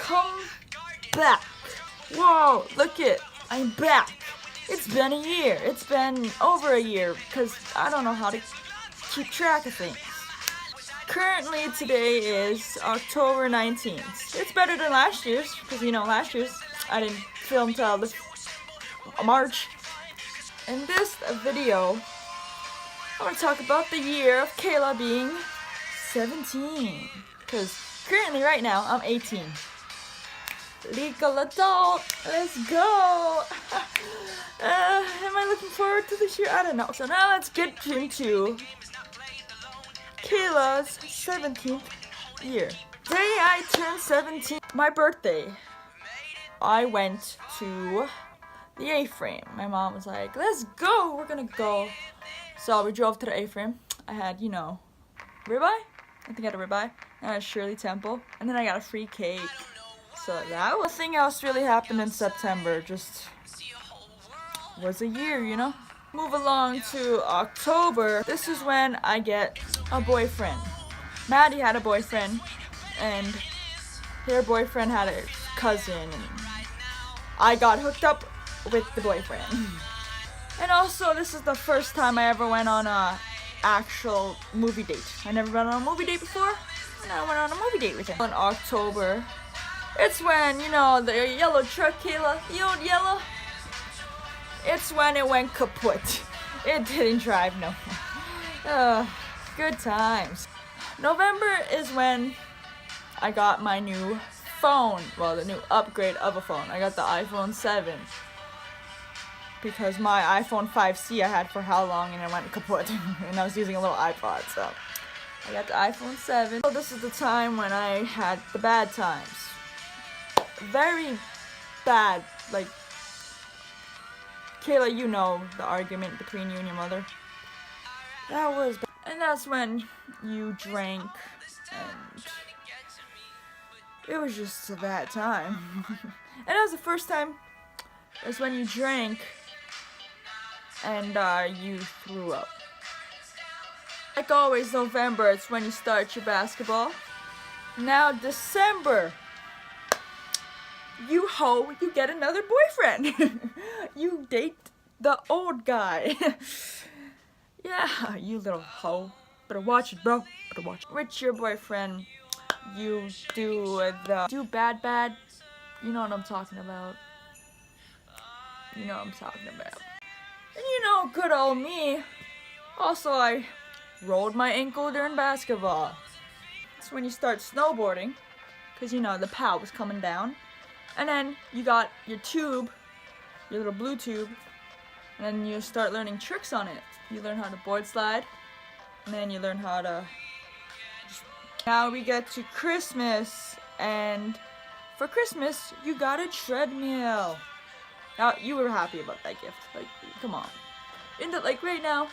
come back. Whoa, look it, I'm back. It's been a year. It's been over a year because I don't know how to keep track of things. Currently, today is October 19th. It's better than last year's because, last year's I didn't film till March. In this video, I want to talk about the year of Kayla being 17. Because currently, right now, I'm 18. Legal adult, let's go! Am I looking forward to this year? I don't know. So now let's get into Kayla's 17th year. Day I turned 17, my birthday, I went to the A-frame. My mom was like, let's go, we're gonna go. So we drove to the A-frame. I had, ribeye? I think I had a ribeye. And I had Shirley Temple. And then I got a free cake. So that was nothing else really happened in September. Just was a year, Move along to October. This is when I get a boyfriend. Maddie had a boyfriend, and her boyfriend had a cousin, and I got hooked up with the boyfriend. And also, this is the first time I ever went on a actual movie date. I never went on a movie date before, and I went on a movie date with him. In October, it's when, the yellow truck, Kayla, the old yellow, it's when it went kaput. It didn't drive no more. Good times. November is when I got my new phone. Well, the new upgrade of a phone. I got the iPhone 7. Because my iPhone 5C I had for how long and it went kaput. And I was using a little iPod, so I got the iPhone 7. So this is the time when I had the bad times. Very bad, like, Kayla, you know the argument between you and your mother. That was bad. And that's when you drank, and it was just a bad time. And that was the first time, that's when you drank, and you threw up. Like always, November, it's when you start your basketball. Now, December, you get another boyfriend. You date the old guy. Yeah, you little hoe. Better watch it, bro. Better watch it. With your boyfriend, you do bad. You know what I'm talking about. And good old me. Also, I rolled my ankle during basketball. It's when you start snowboarding, because the POW was coming down. And then you got your tube, your little blue tube, and then you start learning tricks on it. You learn how to board slide, and then you learn how to Now we get to Christmas, and for Christmas, you got a treadmill. Now, you were happy about that gift. Like, come on. Right now,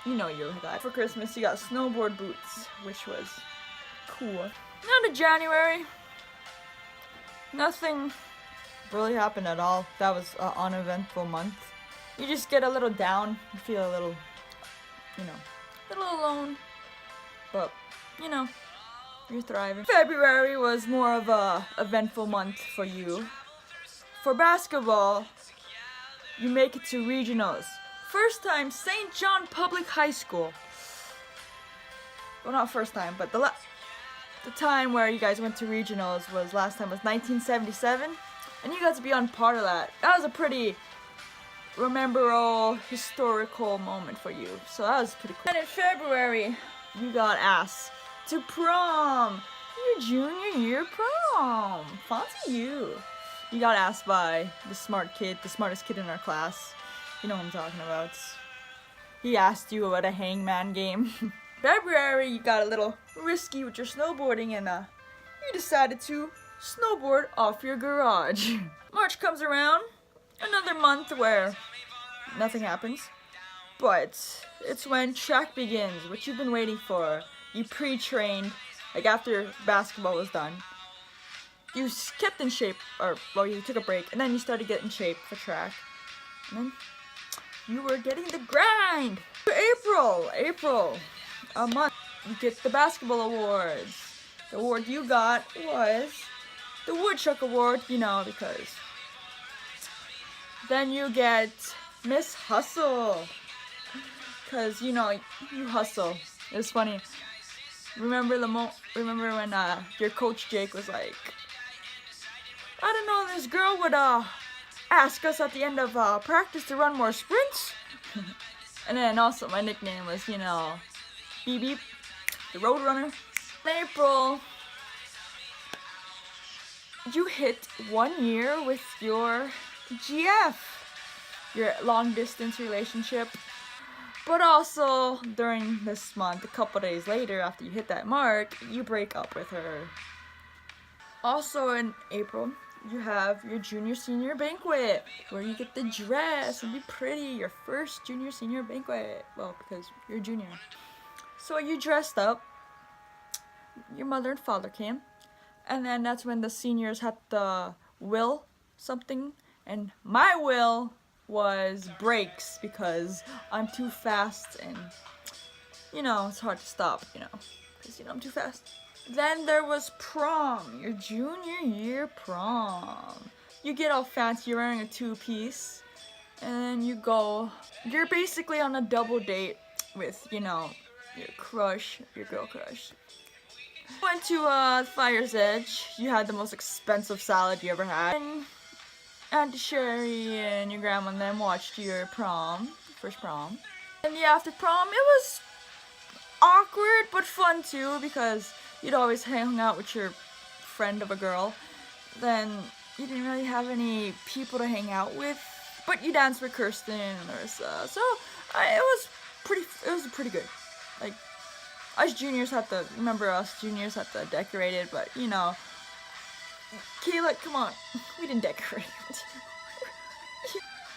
you're a guy. For Christmas, you got snowboard boots, which was cool. Now to January. Nothing really happened at all. That was an uneventful month. You just get a little down. You feel a little, a little alone. But, you're thriving. February was more of a eventful month for you. For basketball, you make it to regionals. First time, St. John Public High School. Well, not first time, but the time where you guys went to regionals was 1977, and you got to be on part of that. That was a pretty memorable, historical moment for you, so that was pretty cool. And in February, you got asked to prom, your junior year prom. Fancy you. You got asked by the smartest kid in our class. You know what I'm talking about. He asked you about a hangman game. February, you got a little risky with your snowboarding, and you decided to snowboard off your garage. March comes around, another month where nothing happens, but it's when track begins, which you've been waiting for. You pre-trained, after basketball was done. You kept in shape, you took a break, and then you started getting in shape for track. And then you were getting the grind. April, a month, you get the basketball awards. The award you got was the Woodchuck Award, you know, because then you get Miss Hustle, because you know you hustle. It was funny. Remember when your coach Jake was like, I don't know, this girl would ask us at the end of practice to run more sprints. And then also my nickname was, you know, Beep Beep, the Roadrunner. In April, you hit 1 year with your GF, your long distance relationship. But also during this month, a couple days later after you hit that mark, you break up with her. Also in April, you have your junior senior banquet where you get the dress and be pretty, your first junior senior banquet. Well, because you're junior. So you dressed up, your mother and father came, and then that's when the seniors had the will something, and my will was brakes because I'm too fast and you know it's hard to stop, you know, because you know I'm too fast. Then there was prom, your junior year prom. You get all fancy, you're wearing a two-piece, and then you go, you're basically on a double date with, you know, your crush, your girl crush. Went to Fire's Edge, you had the most expensive salad you ever had. And Auntie Sherry and your grandma and them watched your prom, first prom. And yeah, after prom, it was awkward but fun too because you'd always hang out with your friend of a girl. Then you didn't really have any people to hang out with, but you danced with Kirsten and Larissa. So it was pretty good. Like us juniors had to decorate it, but you know, Kayla, come on, we didn't decorate it.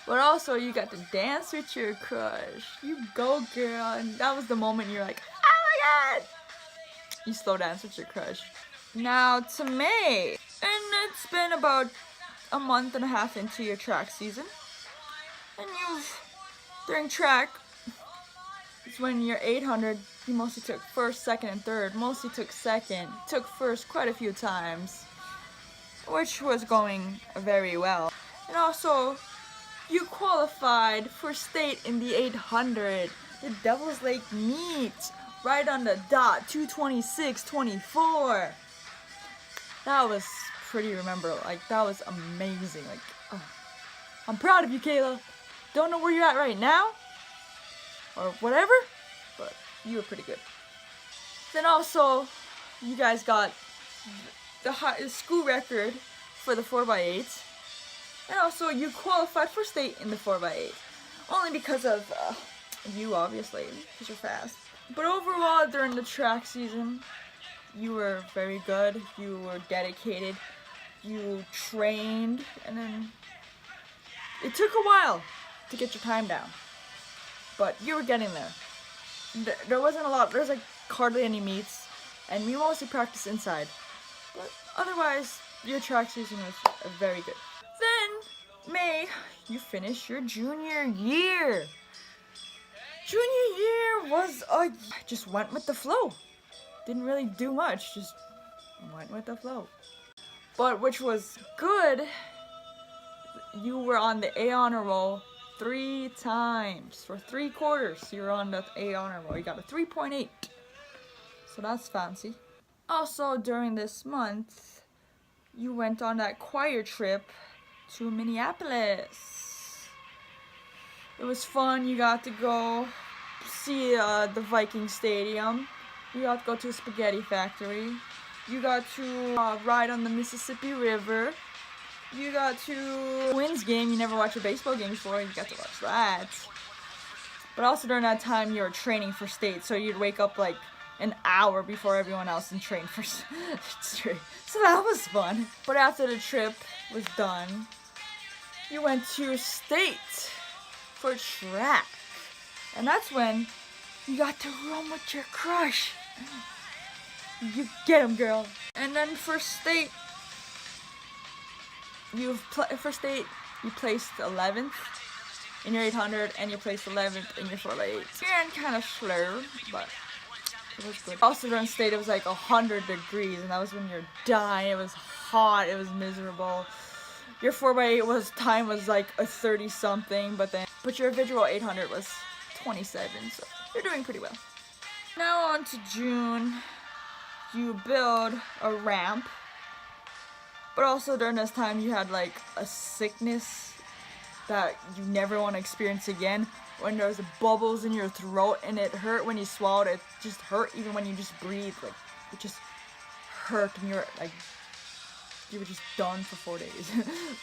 But also you got to dance with your crush. You go, girl, and that was the moment you're like, oh my god! You slow dance with your crush. Now to May, and it's been about a month and a half into your track season, and during track, it's when you're 800, you mostly took first, second, and third. Mostly took second, took first quite a few times, which was going very well. And also, you qualified for state in the 800, the Devil's Lake meet, right on the dot, 2:26:24. That was pretty memorable. Like, that was amazing. Like, oh. I'm proud of you, Kayla. Don't know where you're at right now, or whatever, but you were pretty good. Then also, you guys got the school record for the 4x8, and also you qualified for state in the 4x8, only because of you, obviously, because you're fast. But overall, during the track season, you were very good, you were dedicated, you trained, and then it took a while to get your time down, but you were getting there. There wasn't a lot, there's like hardly any meets, and we mostly practiced inside, but otherwise, your track season was very good. Then, May, you finished your junior year. Junior year was, I just went with the flow. Didn't really do much, just went with the flow. But which was good, you were on the A honor roll 3 times. For 3 quarters, you were on the A honor roll. You got a 3.8. So that's fancy. Also, during this month, you went on that choir trip to Minneapolis. It was fun. You got to go see the Viking Stadium. You got to go to a spaghetti factory. You got to ride on the Mississippi River. You got to Twins game. You never watched a baseball game before. You got to watch that. But also during that time, you were training for state, so you'd wake up like an hour before everyone else and train for straight. So that was fun. But after the trip was done, you went to state for track. And that's when you got to run with your crush. You get him, girl. And then for state, you placed 11th in your 800, and you placed 11th in your 4x8. You're kind of slow, but it was good. Also during state, it was like 100 degrees, and that was when you're dying. It was hot, it was miserable. Your 4x8 time was like a 30 something, but your Vigil 800 was 27, so you're doing pretty well. Now on to June. You build a ramp, but also during this time you had like a sickness that you never want to experience again, when there's bubbles in your throat and it hurt when you swallowed. It just hurt even when you just breathed. Like, it just hurt and you were just done for 4 days.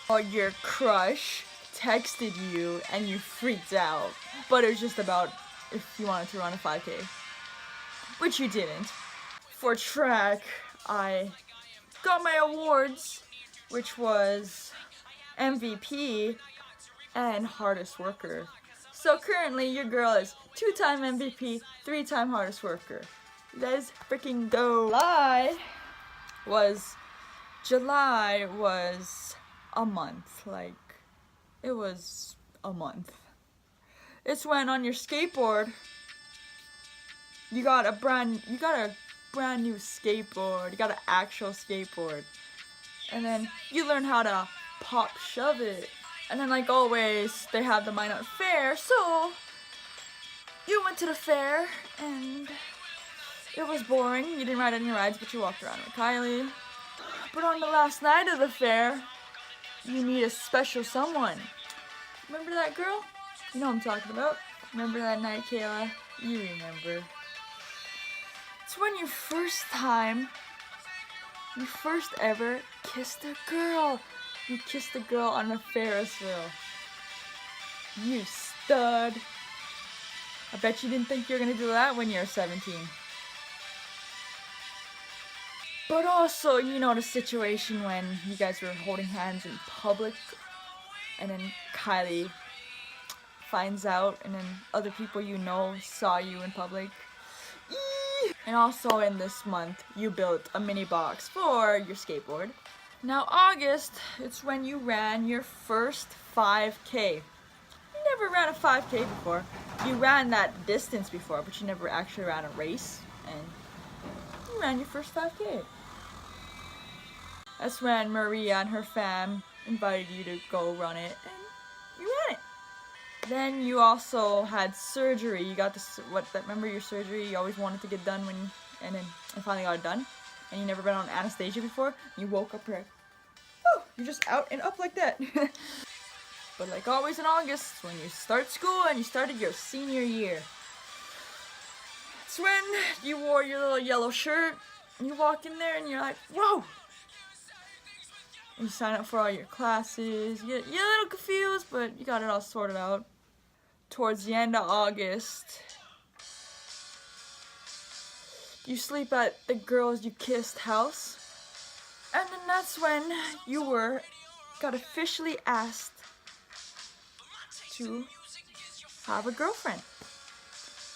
Or your crush texted you and you freaked out, but it was just about if you wanted to run a 5K, which you didn't. For track, I got my awards, which was MVP and hardest worker. So currently your girl is 2-time MVP, 3-time hardest worker. Let's freaking go. July was a month. Like, it was a month. It's when on your skateboard you got a brand new skateboard. You got an actual skateboard. And then you learn how to pop shove it. And then, like always, they have the Minot Fair, so you went to the fair, and it was boring. You didn't ride any rides, but you walked around with Kylie. But on the last night of the fair, you meet a special someone. Remember that girl? You know what I'm talking about. Remember that night, Kayla? You remember. It's when you first ever kissed a girl. You kissed a girl on a Ferris wheel. You stud. I bet you didn't think you were gonna do that when you were 17. But also, you know, the situation when you guys were holding hands in public, and then Kylie finds out, and then other people you know saw you in public. And also in this month, you built a mini box for your skateboard. Now August, it's when you ran your first 5K. You never ran a 5K before. You ran that distance before, but you never actually ran a race. And you ran your first 5K. That's when Maria and her fam invited you to go run it, and you ran it. Then you also had surgery. You got this, remember your surgery you always wanted to get done and then I finally got it done. And you never been on anesthesia before. You woke up, you're like, oh, you're just out and up like that. But like always in August, when you start school and you started your senior year. It's when you wore your little yellow shirt, and you walk in there and you're like, whoa! And you sign up for all your classes. You're a little confused, but you got it all sorted out. Towards the end of August, you sleep at the girls you kissed house. And then that's when you got officially asked to have a girlfriend.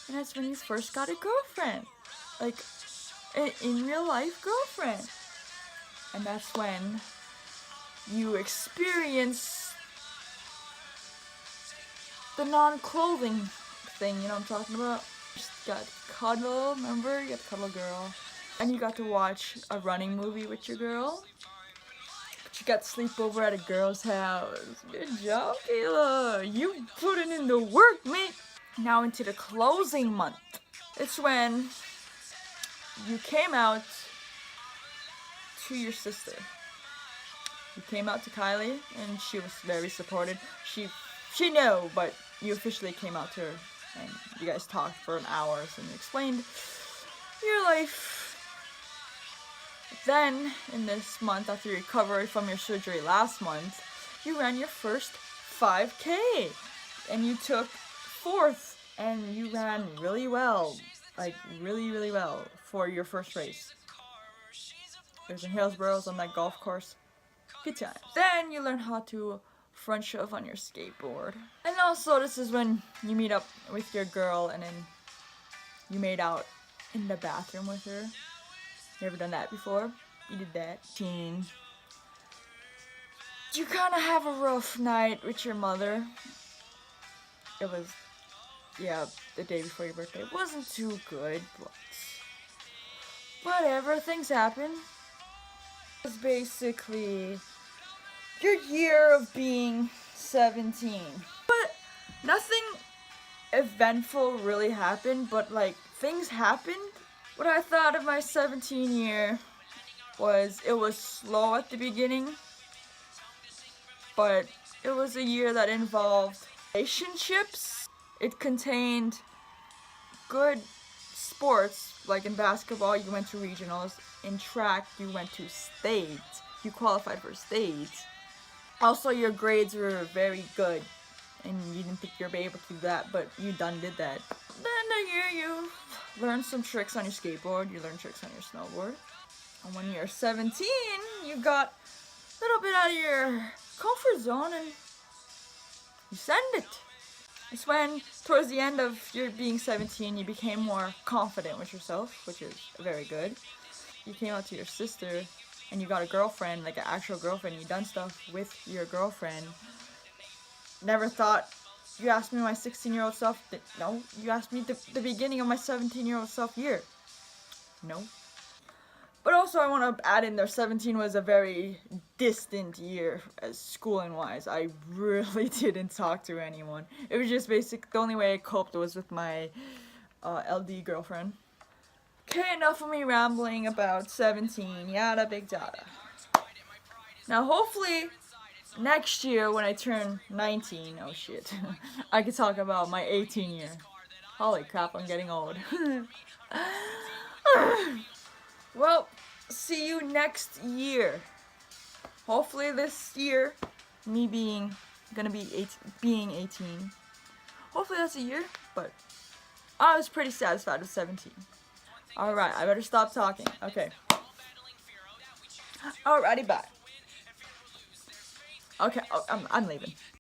And that's when you first got a girlfriend. Like, an in real life girlfriend. And that's when you experience the non-clothing thing, you know what I'm talking about? You just got to cuddle, remember? You got to cuddle a girl. And you got to watch a running movie with your girl. But you got to sleep over at a girl's house. Good job, Kayla. You putting in the work, mate. Now into the closing month. It's when you came out to your sister. You came out to Kylie, and she was very supportive. She knew, but you officially came out to her, and you guys talked for an hour, and you explained your life. Then, in this month, after your recovery from your surgery last month, you ran your first 5K, and you took 4th, and you ran really well, like really, really well for your first race. It was in Hillsborough on that golf course. Good time. Then you learn how to front shove on your skateboard. And also this is when you meet up with your girl and then you made out in the bathroom with her. You ever done that before? You did that. Teen. You kind of have a rough night with your mother. It was, yeah, the day before your birthday. It wasn't too good, but whatever, things happen. It's basically your year of being 17. But nothing eventful really happened, but like things happened. What I thought of my 17 year was it was slow at the beginning, but it was a year that involved relationships. It contained good sports, like in basketball you went to regionals, in track you went to state, you qualified for states. Also your grades were very good, and you didn't think you'd be able to do that, but you done did that. Then the year you learned some tricks on your skateboard, you learned tricks on your snowboard. And when you're 17, you got a little bit out of your comfort zone and you send it. It's when, towards the end of your being 17, you became more confident with yourself, which is very good. You came out to your sister and you got a girlfriend, like an actual girlfriend, you done stuff with your girlfriend. Never thought, you asked me my 16-year-old self, no. You asked me the beginning of my 17-year-old self year, no. But also I want to add in there, 17 was a very distant year as schooling wise. I really didn't talk to anyone. It was just the only way I coped was with my LD girlfriend. Okay, enough of me rambling about 17, yada big yada. Now hopefully next year when I turn 19, oh shit, I can talk about my 18 year. Holy crap, I'm getting old. Well, see you next year. Hopefully this year, me being 18. Hopefully that's a year, but I was pretty satisfied with 17. Alright, I better stop talking. Okay. Alrighty, bye. Okay, I'm leaving.